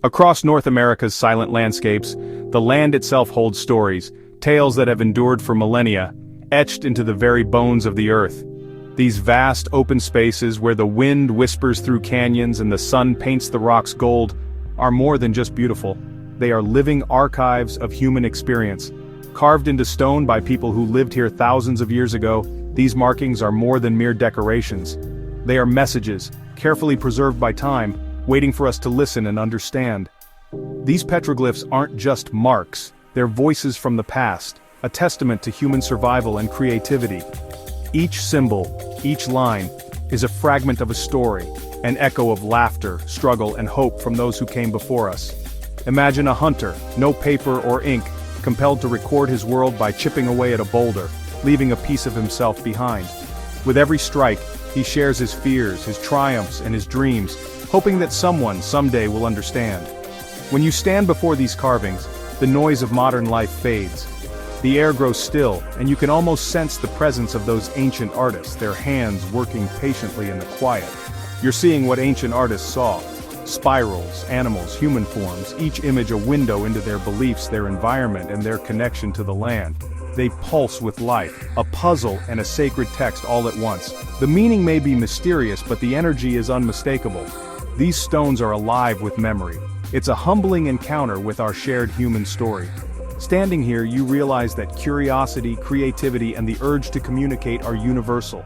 Across North America's silent landscapes, the land itself holds stories, tales that have endured for millennia, etched into the very bones of the earth. These vast open spaces where the wind whispers through canyons and the sun paints the rocks gold are more than just beautiful. They are living archives of human experience. Carved into stone by people who lived here thousands of years ago, these markings are more than mere decorations. They are messages, carefully preserved by time, waiting for us to listen and understand. These petroglyphs aren't just marks, they're voices from the past, a testament to human survival and creativity. Each symbol, each line, is a fragment of a story, an echo of laughter, struggle, and hope from those who came before us. Imagine a hunter, no paper or ink, compelled to record his world by chipping away at a boulder, leaving a piece of himself behind. With every strike, he shares his fears, his triumphs, and his dreams, hoping that someone someday will understand. When you stand before these carvings, the noise of modern life fades. The air grows still, and you can almost sense the presence of those ancient artists, their hands working patiently in the quiet. You're seeing what ancient artists saw. Spirals, animals, human forms, each image a window into their beliefs, their environment, and their connection to the land. They pulse with life, a puzzle and a sacred text all at once. The meaning may be mysterious, but the energy is unmistakable. These stones are alive with memory. It's a humbling encounter with our shared human story. Standing here, you realize that curiosity, creativity, and the urge to communicate are universal,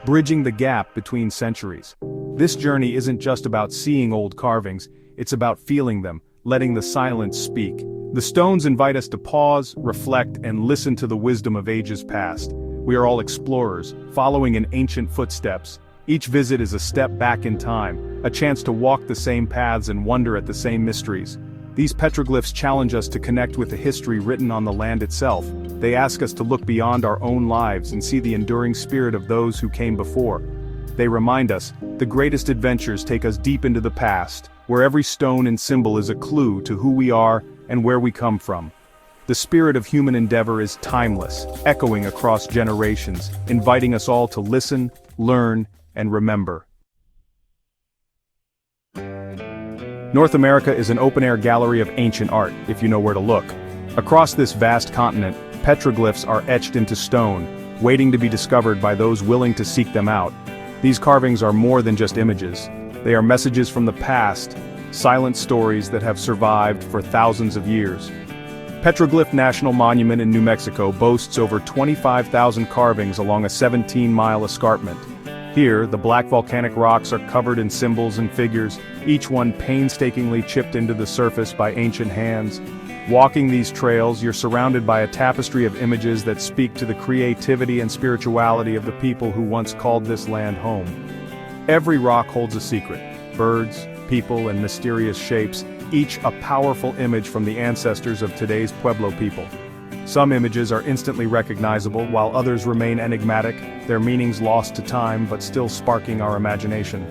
bridging the gap between centuries. This journey isn't just about seeing old carvings, it's about feeling them, letting the silence speak. The stones invite us to pause, reflect, and listen to the wisdom of ages past. We are all explorers, following in ancient footsteps. Each visit is a step back in time, a chance to walk the same paths and wonder at the same mysteries. These petroglyphs challenge us to connect with the history written on the land itself. They ask us to look beyond our own lives and see the enduring spirit of those who came before. They remind us, the greatest adventures take us deep into the past, where every stone and symbol is a clue to who we are and where we come from. The spirit of human endeavor is timeless, echoing across generations, inviting us all to listen, learn, and remember. North America is an open-air gallery of ancient art, if you know where to look. Across this vast continent, petroglyphs are etched into stone, waiting to be discovered by those willing to seek them out. These carvings are more than just images. They are messages from the past, silent stories that have survived for thousands of years. Petroglyph National Monument in New Mexico boasts over 25,000 carvings along a 17-mile escarpment. Here, the black volcanic rocks are covered in symbols and figures, each one painstakingly chipped into the surface by ancient hands. Walking these trails, you're surrounded by a tapestry of images that speak to the creativity and spirituality of the people who once called this land home. Every rock holds a secret: birds, people, and mysterious shapes, each a powerful image from the ancestors of today's Pueblo people. Some images are instantly recognizable, while others remain enigmatic, their meanings lost to time but still sparking our imagination.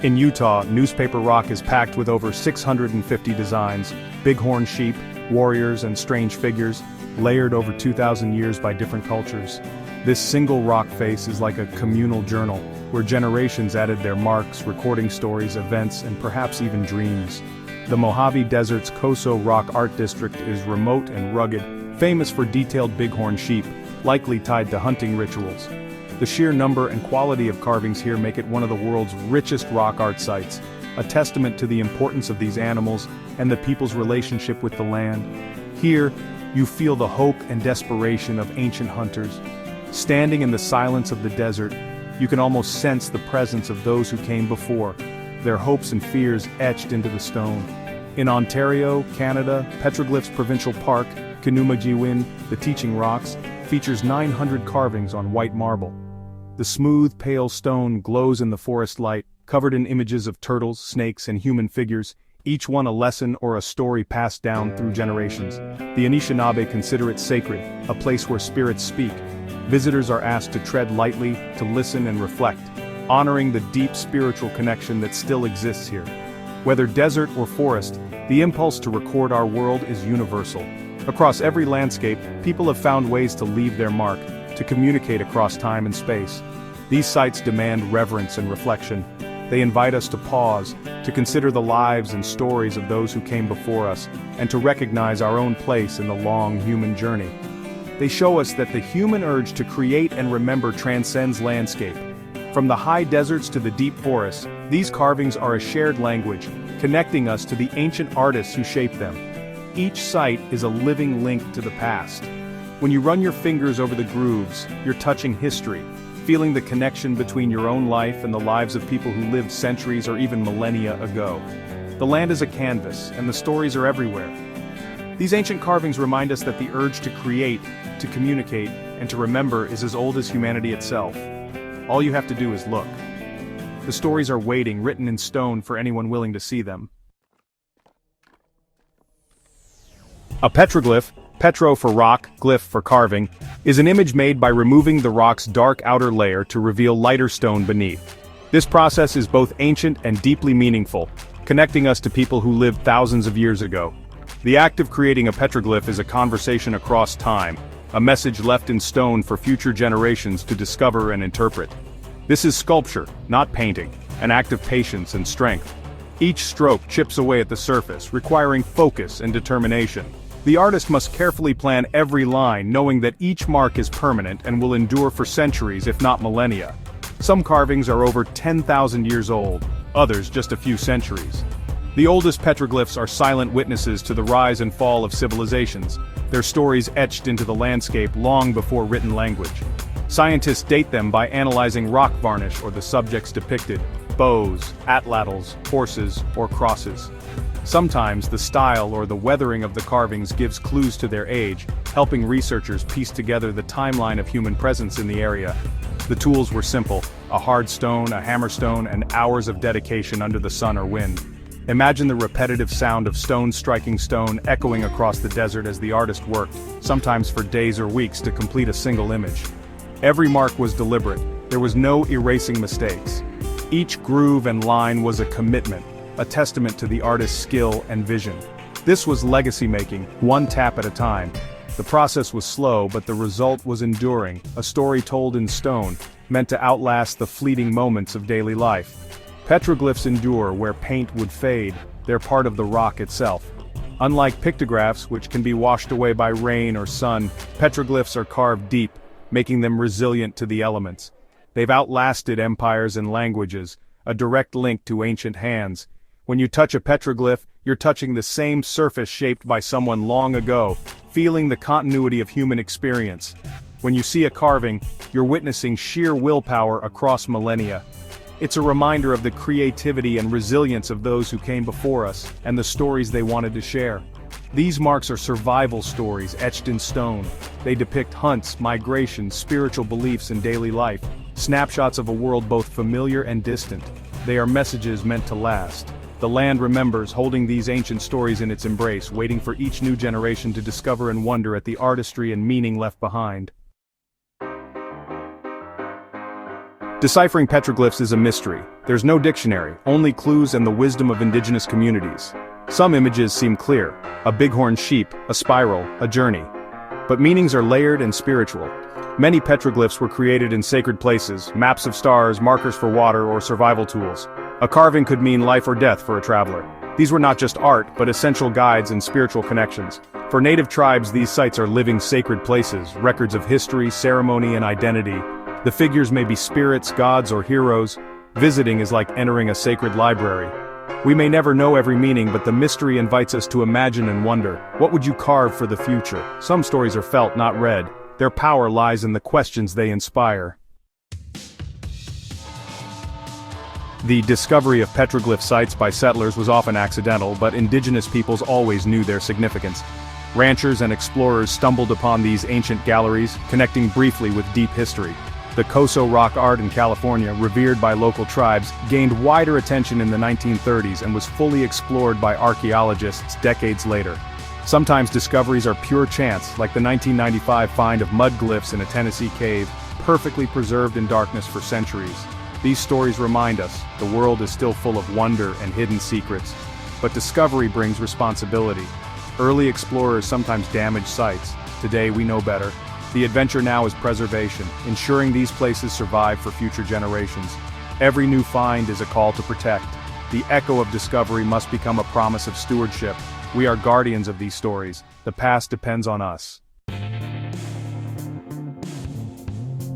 In Utah, Newspaper Rock is packed with over 650 designs, bighorn sheep, warriors, and strange figures, layered over 2,000 years by different cultures. This single rock face is like a communal journal, where generations added their marks, recording stories, events, and perhaps even dreams. The Mojave Desert's Coso Rock Art District is remote and rugged, famous for detailed bighorn sheep, likely tied to hunting rituals. The sheer number and quality of carvings here make it one of the world's richest rock art sites, a testament to the importance of these animals and the people's relationship with the land. Here, you feel the hope and desperation of ancient hunters. Standing in the silence of the desert, you can almost sense the presence of those who came before, their hopes and fears etched into the stone. In Ontario, Canada, Petroglyphs Provincial Park, Kanumajiwin, the Teaching Rocks, features 900 carvings on white marble. The smooth, pale stone glows in the forest light, covered in images of turtles, snakes, and human figures, each one a lesson or a story passed down through generations. The Anishinaabe consider it sacred, a place where spirits speak. Visitors are asked to tread lightly, to listen and reflect, honoring the deep spiritual connection that still exists here. Whether desert or forest, the impulse to record our world is universal. Across every landscape, people have found ways to leave their mark, to communicate across time and space. These sites demand reverence and reflection. They invite us to pause, to consider the lives and stories of those who came before us, and to recognize our own place in the long human journey. They show us that the human urge to create and remember transcends landscape. From the high deserts to the deep forests, these carvings are a shared language, connecting us to the ancient artists who shaped them. Each site is a living link to the past. When you run your fingers over the grooves, you're touching history, feeling the connection between your own life and the lives of people who lived centuries or even millennia ago. The land is a canvas, and the stories are everywhere. These ancient carvings remind us that the urge to create, to communicate, and to remember is as old as humanity itself. All you have to do is look. The stories are waiting, written in stone for anyone willing to see them. A petroglyph, petro for rock, glyph for carving, is an image made by removing the rock's dark outer layer to reveal lighter stone beneath. This process is both ancient and deeply meaningful, connecting us to people who lived thousands of years ago. The act of creating a petroglyph is a conversation across time, a message left in stone for future generations to discover and interpret. This is sculpture, not painting, an act of patience and strength. Each stroke chips away at the surface, requiring focus and determination. The artist must carefully plan every line, knowing that each mark is permanent and will endure for centuries if not millennia. Some carvings are over 10,000 years old, others just a few centuries. The oldest petroglyphs are silent witnesses to the rise and fall of civilizations, their stories etched into the landscape long before written language. Scientists date them by analyzing rock varnish or the subjects depicted: bows, atlatls, horses, or crosses. Sometimes the style or the weathering of the carvings gives clues to their age, helping researchers piece together the timeline of human presence in the area. The tools were simple: a hard stone, a hammerstone, and hours of dedication under the sun or wind. Imagine the repetitive sound of stone striking stone echoing across the desert as the artist worked, sometimes for days or weeks to complete a single image. Every mark was deliberate, there was no erasing mistakes. Each groove and line was a commitment, a testament to the artist's skill and vision. This was legacy making, one tap at a time. The process was slow, but the result was enduring, a story told in stone, meant to outlast the fleeting moments of daily life. Petroglyphs endure where paint would fade, they're part of the rock itself. Unlike pictographs, which can be washed away by rain or sun, petroglyphs are carved deep, making them resilient to the elements. They've outlasted empires and languages, a direct link to ancient hands. When you touch a petroglyph, you're touching the same surface shaped by someone long ago, feeling the continuity of human experience. When you see a carving, you're witnessing sheer willpower across millennia. It's a reminder of the creativity and resilience of those who came before us, and the stories they wanted to share. These marks are survival stories etched in stone. They depict hunts, migration, spiritual beliefs, and daily life, snapshots of a world both familiar and distant. They are messages meant to last. The land remembers, holding these ancient stories in its embrace, waiting for each new generation to discover and wonder at the artistry and meaning left behind. Deciphering petroglyphs is a mystery. There's no dictionary, only clues and the wisdom of indigenous communities. Some images seem clear: a bighorn sheep, a spiral, a journey. But meanings are layered and spiritual. Many petroglyphs were created in sacred places, maps of stars, markers for water, or survival tools. A carving could mean life or death for a traveler. These were not just art, but essential guides and spiritual connections. For native tribes, these sites are living sacred places, records of history, ceremony, and identity. The figures may be spirits, gods, or heroes. Visiting is like entering a sacred library. We may never know every meaning, but the mystery invites us to imagine and wonder. What would you carve for the future? Some stories are felt, not read. Their power lies in the questions they inspire. The discovery of petroglyph sites by settlers was often accidental, but indigenous peoples always knew their significance. Ranchers and explorers stumbled upon these ancient galleries, connecting briefly with deep history. The Coso rock art in California, revered by local tribes, gained wider attention in the 1930s and was fully explored by archaeologists decades later. Sometimes discoveries are pure chance, like the 1995 find of mud glyphs in a Tennessee cave, perfectly preserved in darkness for centuries. These stories remind us, the world is still full of wonder and hidden secrets. But discovery brings responsibility. Early explorers sometimes damaged sites. Today we know better. The adventure now is preservation, ensuring these places survive for future generations. Every new find is a call to protect. The echo of discovery must become a promise of stewardship. We are guardians of these stories. The past depends on us.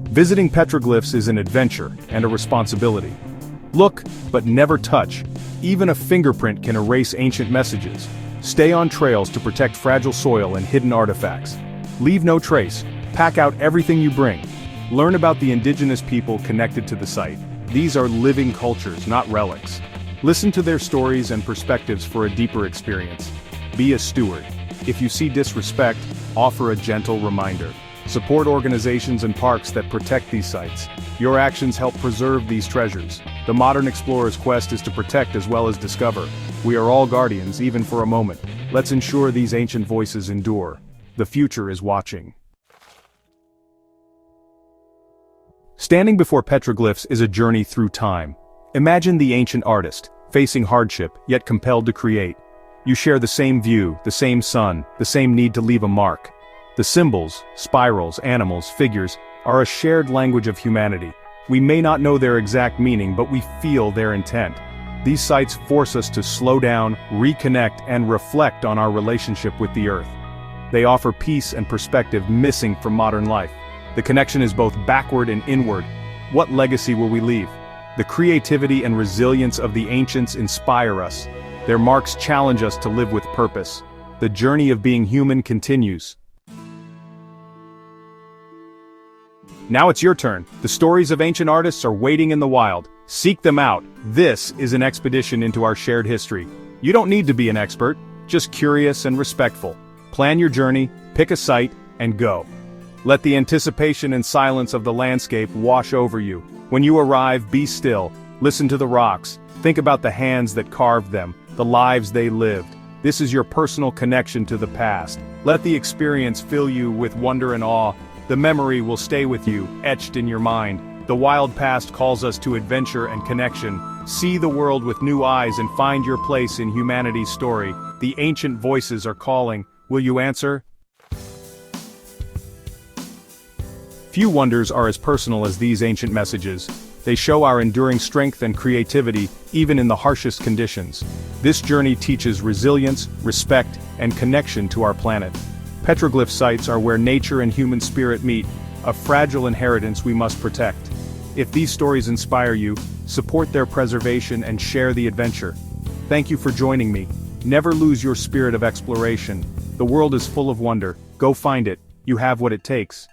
Visiting petroglyphs is an adventure and a responsibility. Look, but never touch. Even a fingerprint can erase ancient messages. Stay on trails to protect fragile soil and hidden artifacts. Leave no trace. Pack out everything you bring. Learn about the indigenous people connected to the site. These are living cultures, not relics. Listen to their stories and perspectives for a deeper experience. Be a steward. If you see disrespect, offer a gentle reminder. Support organizations and parks that protect these sites. Your actions help preserve these treasures. The modern explorer's quest is to protect as well as discover. We are all guardians, even for a moment. Let's ensure these ancient voices endure. The future is watching. Standing before petroglyphs is a journey through time. Imagine the ancient artist, facing hardship, yet compelled to create. You share the same view, the same sun, the same need to leave a mark. The symbols, spirals, animals, figures, are a shared language of humanity. We may not know their exact meaning, but we feel their intent. These sites force us to slow down, reconnect, and reflect on our relationship with the earth. They offer peace and perspective missing from modern life. The connection is both backward and inward. What legacy will we leave? The creativity and resilience of the ancients inspire us. Their marks challenge us to live with purpose. The journey of being human continues. Now it's your turn. The stories of ancient artists are waiting in the wild. Seek them out. This is an expedition into our shared history. You don't need to be an expert, just curious and respectful. Plan your journey, pick a site, and go. Let the anticipation and silence of the landscape wash over you. When you arrive, be still. Listen to the rocks. Think about the hands that carved them, the lives they lived. This is your personal connection to the past. Let the experience fill you with wonder and awe. The memory will stay with you, etched in your mind. The wild past calls us to adventure and connection. See the world with new eyes and find your place in humanity's story. The ancient voices are calling. Will you answer? Few wonders are as personal as these ancient messages. They show our enduring strength and creativity, even in the harshest conditions. This journey teaches resilience, respect, and connection to our planet. Petroglyph sites are where nature and human spirit meet, a fragile inheritance we must protect. If these stories inspire you, support their preservation and share the adventure. Thank you for joining me. Never lose your spirit of exploration. The world is full of wonder. Go find it. You have what it takes.